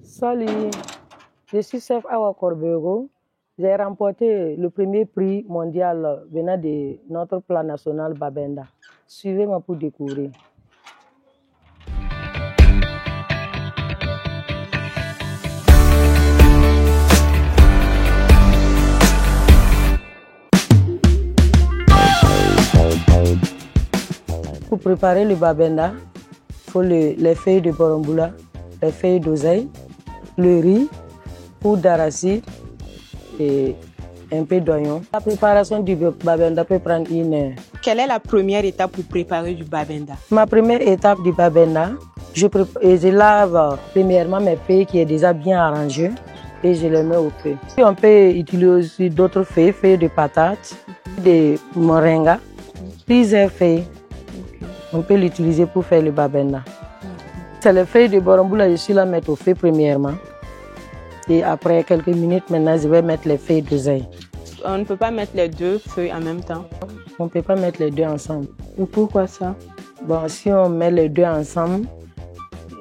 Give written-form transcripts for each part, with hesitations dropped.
Salut, je suis chef Awa Corbego. J'ai remporté le premier prix mondial venant de notre plan national Babenda. Suivez-moi pour découvrir. Pour préparer le Babenda, il faut les feuilles de boromboula, les feuilles d'oseille, le riz, poudre d'arachide et un peu d'oignon. La préparation du Babenda peut prendre 1 heure. Quelle est la première étape pour préparer du Babenda? Ma première étape du Babenda, je lave premièrement mes feuilles qui est déjà bien arrangées et je les mets au feu. On peut utiliser aussi d'autres feuilles, feuilles de patates, de moringa, plusieurs feuilles. On peut l'utiliser pour faire le Babenda. C'est les feuilles de boromboula, je suis là mettre au feu premièrement. Et après quelques minutes, maintenant, je vais mettre les feuilles d'oseille. On ne peut pas mettre les 2 feuilles en même temps? On ne peut pas mettre les 2 ensemble. Et pourquoi ça? Bon, si on met les 2 ensemble,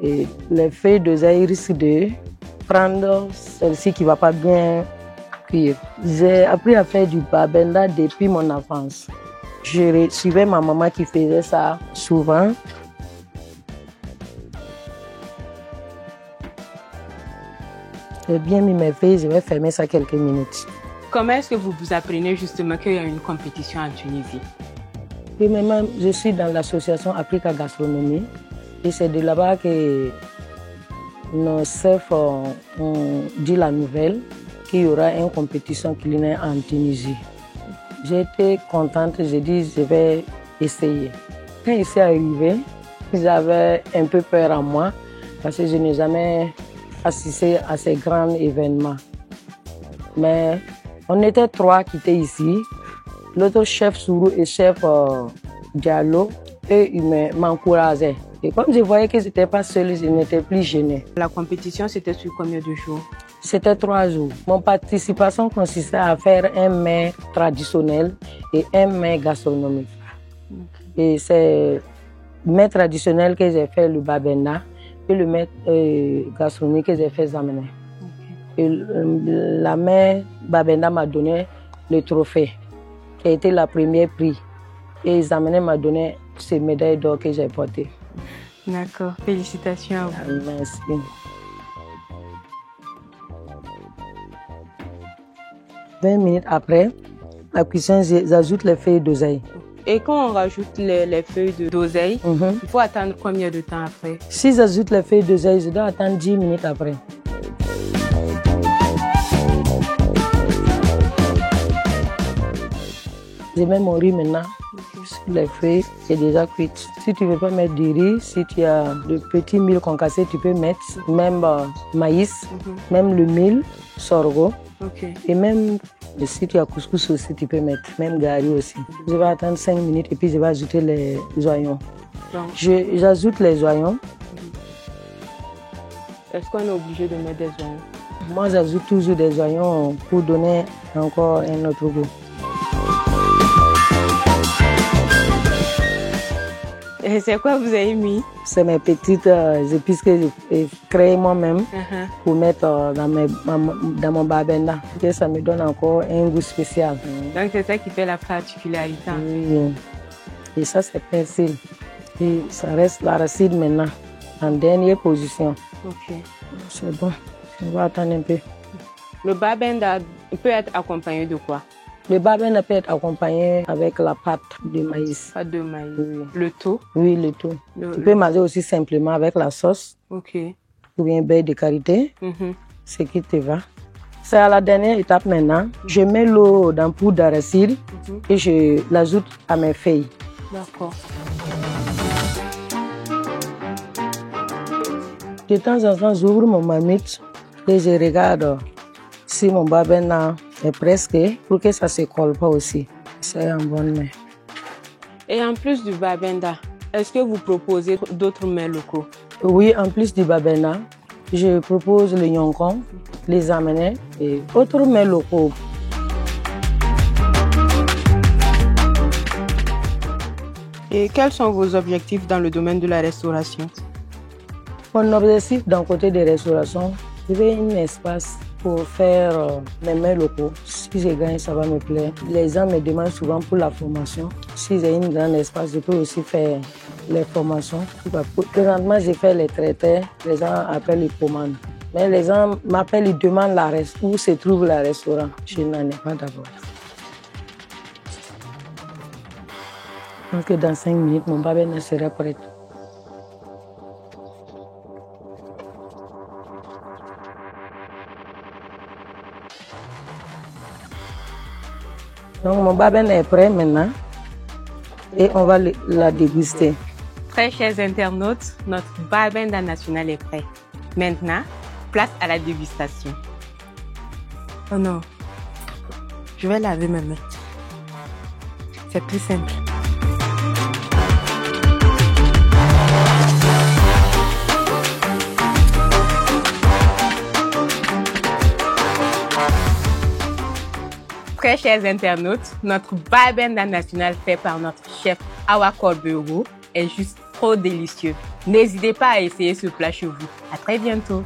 et les feuilles d'oseille risquent de prendre celle-ci qui ne va pas bien cuire. J'ai appris à faire du Babenda depuis mon enfance. Je suivais ma maman qui faisait ça souvent. J'ai bien mis mes feuilles, je vais fermer ça quelques minutes. Comment est-ce que vous apprenez justement qu'il y a une compétition en Tunisie? Premièrement, je suis dans l'association Africa Gastronomie et c'est de là-bas que nos chefs ont dit la nouvelle qu'il y aura une compétition culinaire en Tunisie. J'étais contente, j'ai dit je vais essayer. Quand il s'est arrivé, j'avais un peu peur en moi parce que je n'ai jamais assisté à ces grands événements. Mais on était 3 qui étaient ici. L'autre chef Sourou et chef Diallo, eux, ils m'encourageaient. Et comme je voyais que je n'étais pas seule, je n'étais plus gênée. La compétition, c'était sur combien de jours? C'était 3 jours. Mon participation consistait à faire un mets traditionnel et un mets gastronomique. Et c'est le mets traditionnel que j'ai fait le Babenda et le mets gastronomique que j'ai fait Zamené. Et la mets Babenda m'a donné le trophée, qui a été la première prix. Et Zamené m'a donné ces médailles d'or que j'ai portées. D'accord, félicitations à vous. Merci. « 20 minutes après, la cuisson, j'ajoute les feuilles d'oseille. Et quand on rajoute les feuilles d'oseille, il faut attendre combien de temps après? Si j'ajoute les feuilles d'oseille, je dois attendre 10 minutes après. Je mets mon riz maintenant sur les feuilles, c'est déjà cuit. Si tu ne veux pas mettre du riz, si tu as de petits mil concassés, tu peux mettre même maïs, même le mil, sorgho. Et même si tu as couscous aussi, tu peux mettre, même gari aussi. Je vais attendre 5 minutes et puis je vais ajouter les oignons. J'ajoute les oignons. Est-ce qu'on est obligé de mettre des oignons? Moi, j'ajoute toujours des oignons pour donner encore un autre goût. Et c'est quoi vous avez mis? C'est mes petites épices que j'ai créées moi-même pour mettre dans mon Babenda. Et ça me donne encore un goût spécial. Donc c'est ça qui fait la particularité. Oui. Et ça, c'est persil. Et ça reste l'arachide maintenant, en dernière position. Ok. C'est bon. On va attendre un peu. Le Babenda peut être accompagné de quoi? Le Babenda peut être accompagné avec la pâte de maïs. Pâte de maïs. Oui. Le thau? Oui, le thau. Tu peux manger aussi simplement avec la sauce. Ok. Ou bien beurre de karité. Ce qui te va. C'est à la dernière étape maintenant. Je mets l'eau dans poudre d'arachide et je l'ajoute à mes feuilles. D'accord. De temps en temps, j'ouvre mon marmite et je regarde si mon Babenda est presque pour que ça ne se colle pas aussi. C'est en bonne main. Et en plus du Babenda, est-ce que vous proposez d'autres mets locaux? Oui, en plus du Babenda, je propose le Nyonkon, les amenés et autres mets locaux. Et quels sont vos objectifs dans le domaine de la restauration? Mon objectif dans le côté de restauration, c'est un espace pour faire mes mets locaux. Si je gagne, ça va me plaire. Les gens me demandent souvent pour la formation. Si j'ai un grand espace, je peux aussi faire les formations. Présentement, j'ai fait les traités. Les gens appellent les commandes. Mais les gens m'appellent, ils demandent où se trouve le restaurant. Je n'en ai pas d'abord. Je pense que dans 5 minutes, mon babena sera prêt. Donc mon babena est prêt maintenant et on va la déguster. Très chers internautes, notre babenda national est prêt. Maintenant, place à la dégustation. Oh non, je vais laver mes mains. C'est plus simple. Très chers internautes, notre babenda national fait par notre chef Awa Kolbeuro est juste trop délicieux. N'hésitez pas à essayer ce plat chez vous. À très bientôt.